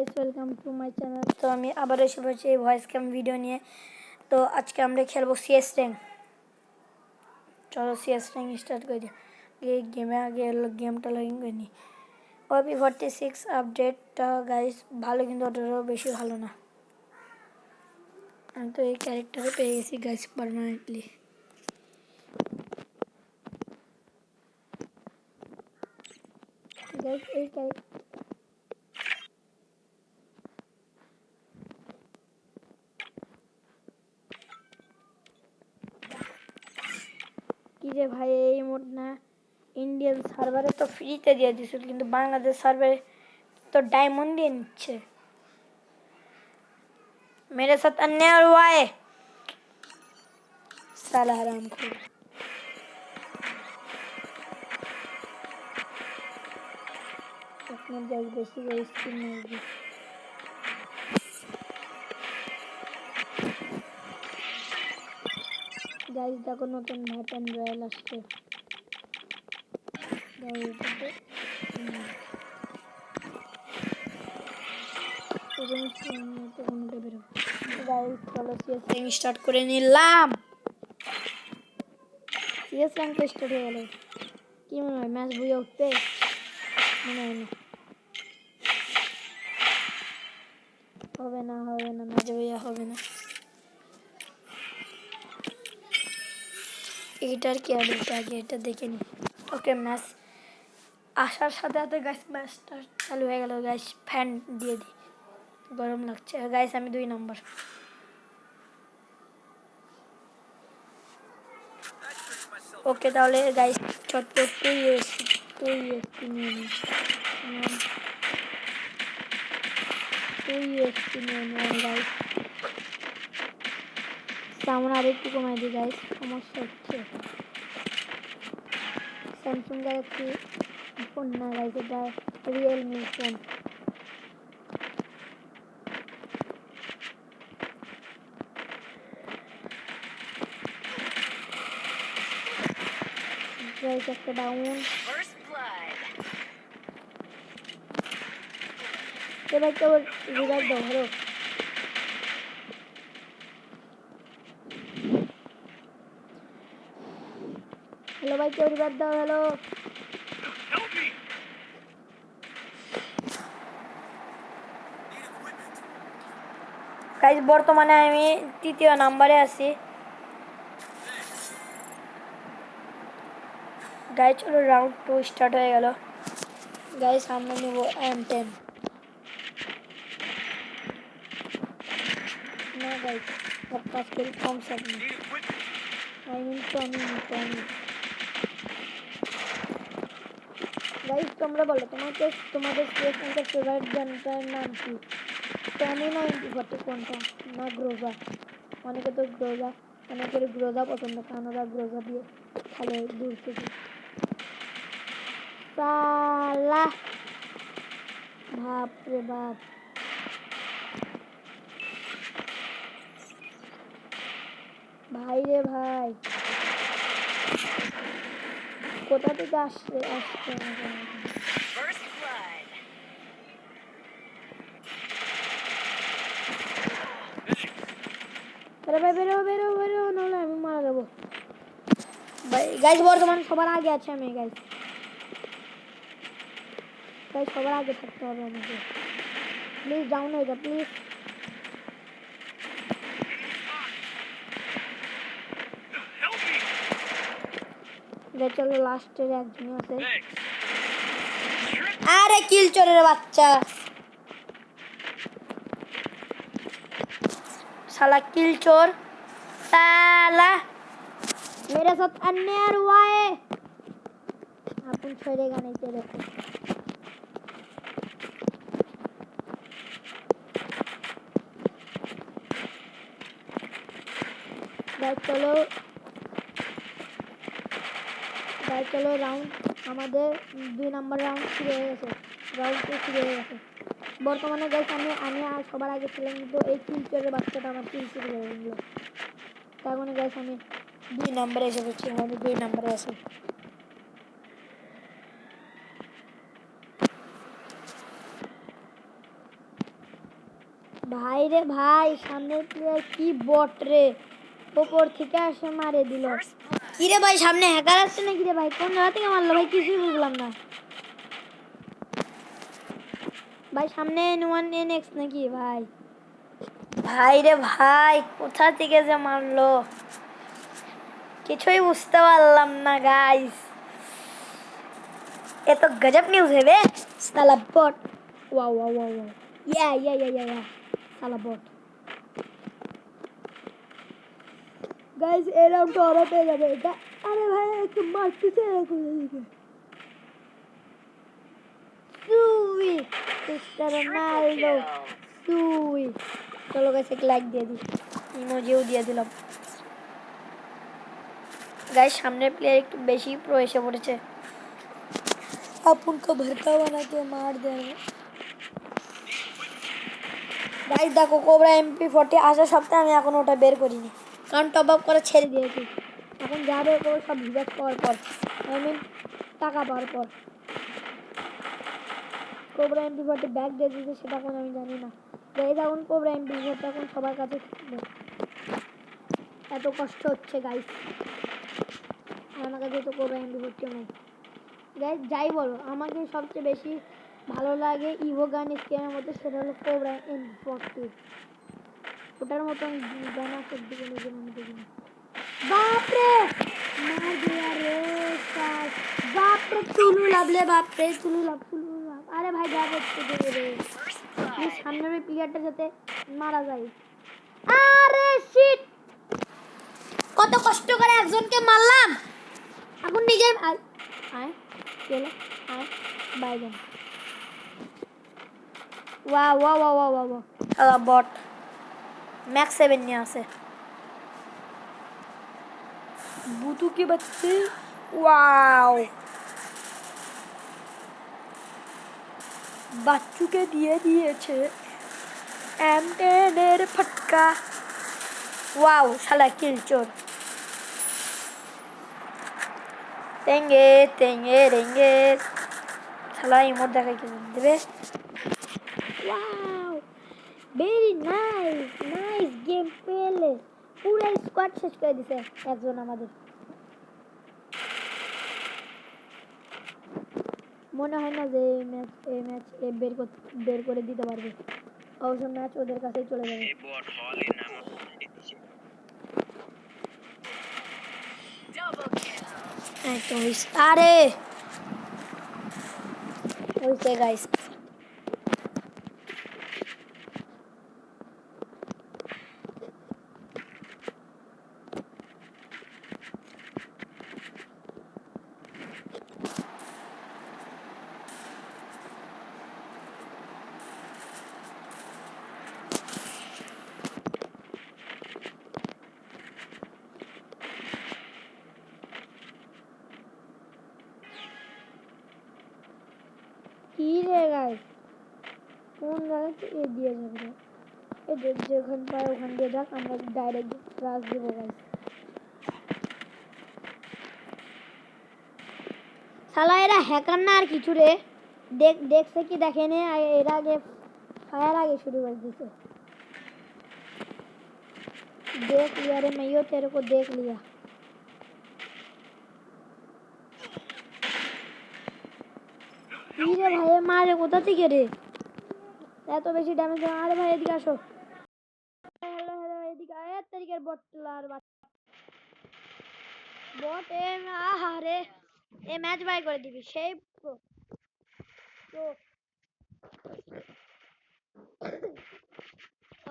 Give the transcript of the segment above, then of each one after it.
Guys welcome to my channel. তো আমি আবার এসে পড়েছি এই ভয়েস ক্যাম ভিডিও নিয়ে। তো আজকে আমরা খেলবো সিএস র্যাঙ্ক। চলো সিএস র্যাঙ্ক স্টার্ট করি। গেমে আগে গেমটা লগইন করে নিই। OP46 আপডেটটা গাইস ভালো, কিন্তু অতটাও বেশি ভালো না। আমি তো এই ক্যারেক্টারে পেয়ে গেছি গাইস পার্মানেন্টলি। গাইস এই ক্যারেক্টার কি রে ভাই, এই মোড না इंडियन সার্ভারে তো ফ্রিতে দিয়ে দিছিল, কিন্তু বাংলাদেশ সার্ভারে तो डायमंड দিয়ে নিচ্ছে। मेरे साथ अन्याय हुआ है साला हरामखोर। अपने गाइस बेसी गाइस की मार गाइस देखो নতুন ম্যাপ রয়্যাল আসছে गाइस। गाइस चलो सीएस रैंक स्टार्ट করে নিলাম। सीएस रैंक স্টার্ট হয়ে গেল। কি মনে হয় ম্যাচ বুঝে উঠবে? মনে হয় না, হবে না ম্যাচ বুঝে হবে না। এটার কি আপডেট আগে এটা দেখে নি। ওকে ম্যাচ আসার সাথে সাথে গাইস ম্যাচটা চালু হয়ে গেল। গাইস ফ্যান দিয়ে দিই, গরম লাগছে গাইস। আমি 2 নম্বর। ওকে তাহলে গাইস চটপট তুই নিয়ে নি। গাইস সাউন্ড আরেকটু কমাই দিই গাইস, সমস্যা হচ্ছে। স্যামসাং গ্যালাক্সি ফোন না গাইস, এটা রিয়েলমি ফোন। গাইস একটা ডাউন। এবার তো রিভাইভ দাও। হ্যালো ভাই, কেউ রিভাইভ দাও। হ্যালো গাইস, বর্তমানে আমি 3য় নম্বরে আছি গাইস। চলো রাউন্ড 2 স্টার্ট হয়ে গেল গাইস। আমরা নিব M10 না গাইস, সব কাজ করি কম সামনে। টমি গাইস তোমরা বলো তোমাদের সিএস ফেভারিট গানটার নাম কি? টমি না ইন্টিফর্টি, কোনটা? না গ্রোজা? অনেকে তো গ্রোজা, অনেকের গ্রোজা পছন্দ, কারণ ওরা গ্রোজা দিয়ে খেলে দূর থেকে। সালা বাপ রে বাপ, ভাই রে ভাই, কোথা থেকে আসছে আরে ভাই, বেরো নাহলে আমি মারা যাবো। গাইস বর্তমান সবার আগে আছে আমি। গাইস সবার আগে থাকতে হবে আমাকে। প্লিজ ডাউন হয়ে যা প্লিজ। চলো লাস্টের একজন আছে। আরে কিল চোরের বাচ্চা, साला किल चोर, साला मेरे साथ अन्याय हुआ है। अपन छोड़ेगा नहीं तेरे को। গাইস চলো রাউন্ড আমাদের 2 নম্বর রাউন্ড শুরু হয়ে গেছে। রাউন্ড 2 শুরু হয়ে গেছে বর্তমানে। গাইস আমি আর সবার আগে ছিলাম, কিন্তু এই কিল চোরের বাচ্চাটা আমার কিল চুরি করে নিল। তার মানে গাইস আমি 2 নম্বরে এসে পড়ছি। আমি 2 নম্বরে আছি। ভাই রে ভাই, সামনের প্লেয়ার কি বট রে, ওপর থেকে আসে মারে দিল। কি রে ভাই, সামনে হ্যাকার আসছে নাকি রে ভাই? কোন জায়গা থেকে মারলো ভাই, কিছুই বুঝলাম না ভাই। সামনে N1NX নাকি ভাই? ভাই রে ভাই, কোথা থেকে যে মারলো কিছুই বুঝতে পারলাম না গাইস। ये तो गजब न्यूज़ है बे, साला bot. Wow wow wow wow, या साला बॉट। गाइस ए राउंड तो और पे যাবে। अरे भाई একটু মারতেছে এরকম দিকে। সুই ক্রিস্টিয়ানো রোনাল্ডো সুই। চলো गाइस एक लाइक দিয়ে দিই, ইমোজিও দিয়ে দিলাম। गाइस সামনের প্লেয়ার একটু বেশি প্রো এসে পড়েছে, आप उनको भरता बना के मार देंगे। গাইস দেখো কোবরা MP40 আসার সত্ত্বেও আমি এখন ওটা বের করিনি, কারণ টপ আপ করে ছেড়ে দিয়েছি। এখন যা বের করবো সব ভিভাস পাওয়ার পর, আই মিন টাকা পাওয়ার পর। কোবরা MP40 ব্যাগ দিয়ে দিয়েছে সেটা এখন আমি জানি না। গাইস এখন কোবরা MP40 এখন সবার কাছে থাকবে, এত কষ্ট হচ্ছে গাইস। আমার কাছে তো কোবরা MP40 নেই গাইস। যাই বলো, আমাকে সবচেয়ে বেশি ভালো লাগে ইভো গান স্কিনের মধ্যে, সেটা হলো কোবরা MP40। ওটার মতন গান আছে দিকে নিজের আমি দেখিনি। বাপরে মার দিয়া রে স্যার, বাপরে তুলু লাভলে, বাপরে তুলু লাভ। আরে ভাই যা করতে দেবে রে, এই সামনের ওই প্লেয়ারটা যাতে মারা যায়। আরে শিট, কত কষ্ট করে একজনকে মারলাম, এখন নিজে আয় চলো আয় বাইরে। ওয়া ওয়া ওয়া ওয়া ওয়া ওয়া বট मैक्स 7 নিয়ে আসে বুতু के बच्चे। वाओ বাচ্চুকে দিয়ে দিয়েছে M10 এর ফটকা। वाओ শালা কিল চোর। তেঙ্গে তেঙ্গে রেঙ্গে শালা ইমোট দেখাই কি দেবে। Wow very nice, nice game play. পুরো স্কোয়াড শেষ করে দিছে একজন আমাদের। মনে হয় না যে এই ম্যাচ বের করে দিতে পারবে, অবশ্য ম্যাচ ওদের কাছেই চলে যাবে। আরে ওইসে গাইস, কি রে গাইস, কোন জায়গায় এ দিয়ে যাবে? এই যেখান পায় ওখান দিয়ে যাক, আমরা ডাইরেক্ট রাশ দেবো গাইস। শালা এরা হ্যাকার না আর কিছু রে, দেখছে কি দেখেনি, এর আগে ফায়ার আগে शुरू कर दिसे। देख लिया रे मैं, तेरे को देख लिया। রে ভাই মারে কোথা থেকে রে, এত বেশি ড্যামেজ। আরে ভাই এদিকে আসো, হ্যালো হ্যালো এদিকে আয়, তারিখের বটলার বট এ। আহারে এ ম্যাচ বাই করে দিবি সেই তো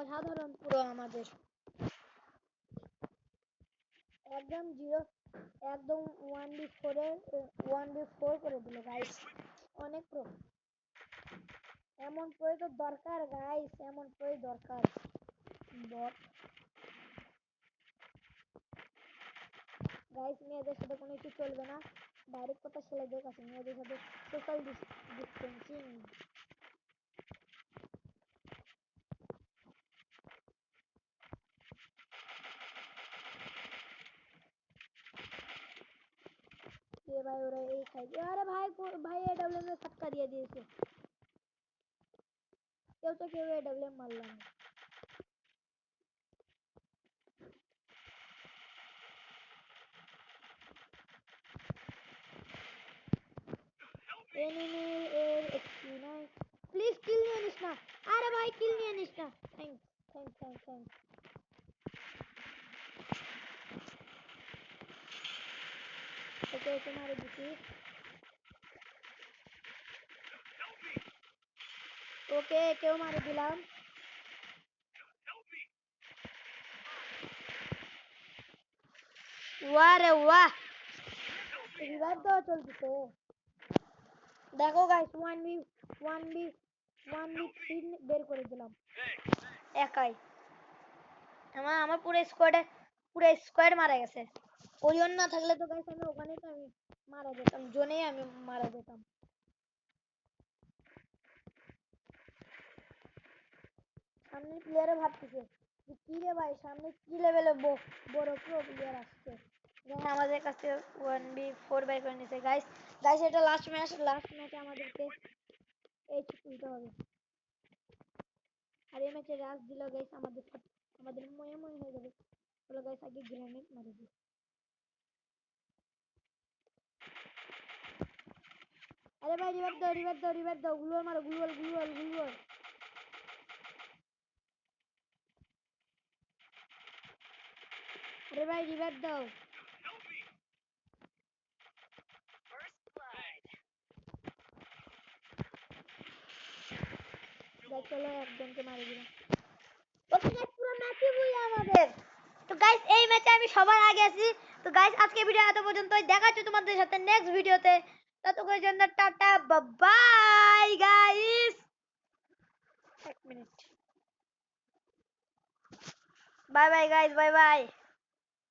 অসাধারণ পুরো আমাদের একদম জিরো, একদম 1v4 করে দিল গাইস, অনেক প্রো। এমন প্রো তো দরকার গাইস, এমন প্রো দরকার। বট গাইস মেয়েদের সাথে কোনো কিছু চলবে না, ডাইরেক্ট কথা ছেলেদের কাছে, মেয়েদের সাথে সোশ্যাল ডিস্টেন্সিং। ये भाई हो रहा है एक है। अरे भाई एडब्ल्यूएम में फटका दिया दिए इसे, क्यों तो क्यों एडब्ल्यूएम मार रहा है। এনিমির এক্সপি নাই। প্লিজ কিল নিয়ে নিস না। আরে ভাই কিল নিয়ে নিস না। থ্যাঙ্কস। ওকে ওকে মারে দিছি। ওকে কেউ মারে দিলাম। वाह रे वाह रिवाइव দেওয়া চলতেছে। দেখো গাইস 1v3 বের করে দিলাম একাই। আমার পুরো স্কোয়াড মারা গেছে। ওরিয়ন না থাকলে তো গাইস আমি ওখানেই তো আমি মারা যেতাম, জোনেই আমি মারা যেতাম। সামনে প্লেয়ারে ভাবতেছে যে কি রে ভাই সামনে কি লেভেলে বড় প্রো প্লেয়ার আসছে। আমাদের কাছে 1v4 বের করে নিছে গাইস। এটা লাস্ট ম্যাচে আমাদেরকে এইচ তুলতে হবে। আর এই ম্যাচে রাশ দিল গাইস আমাদের ময়ে হয়ে যাবে। চলো গাইস আগে গ্রেনেড মারি দিই। আরে ভাই রিভাইভ দাও গ্লুয়াল মারো গ্লুয়াল। আরে ভাই রিভাইভ দাও। চলো একজনকে মারি দিলাম। ওকে গাইস পুরো ম্যাচই বুই আমাদের। তো গাইস এই ম্যাচে আমি সবার আগে আছি। তো গাইস আজকে ভিডিও এত পর্যন্তই। দেখা হচ্ছে তোমাদের সাথে নেক্সট ভিডিওতে। ততক্ষণের জন্য টাটা বাই গাইস। এক মিনিট। Bye guys bye.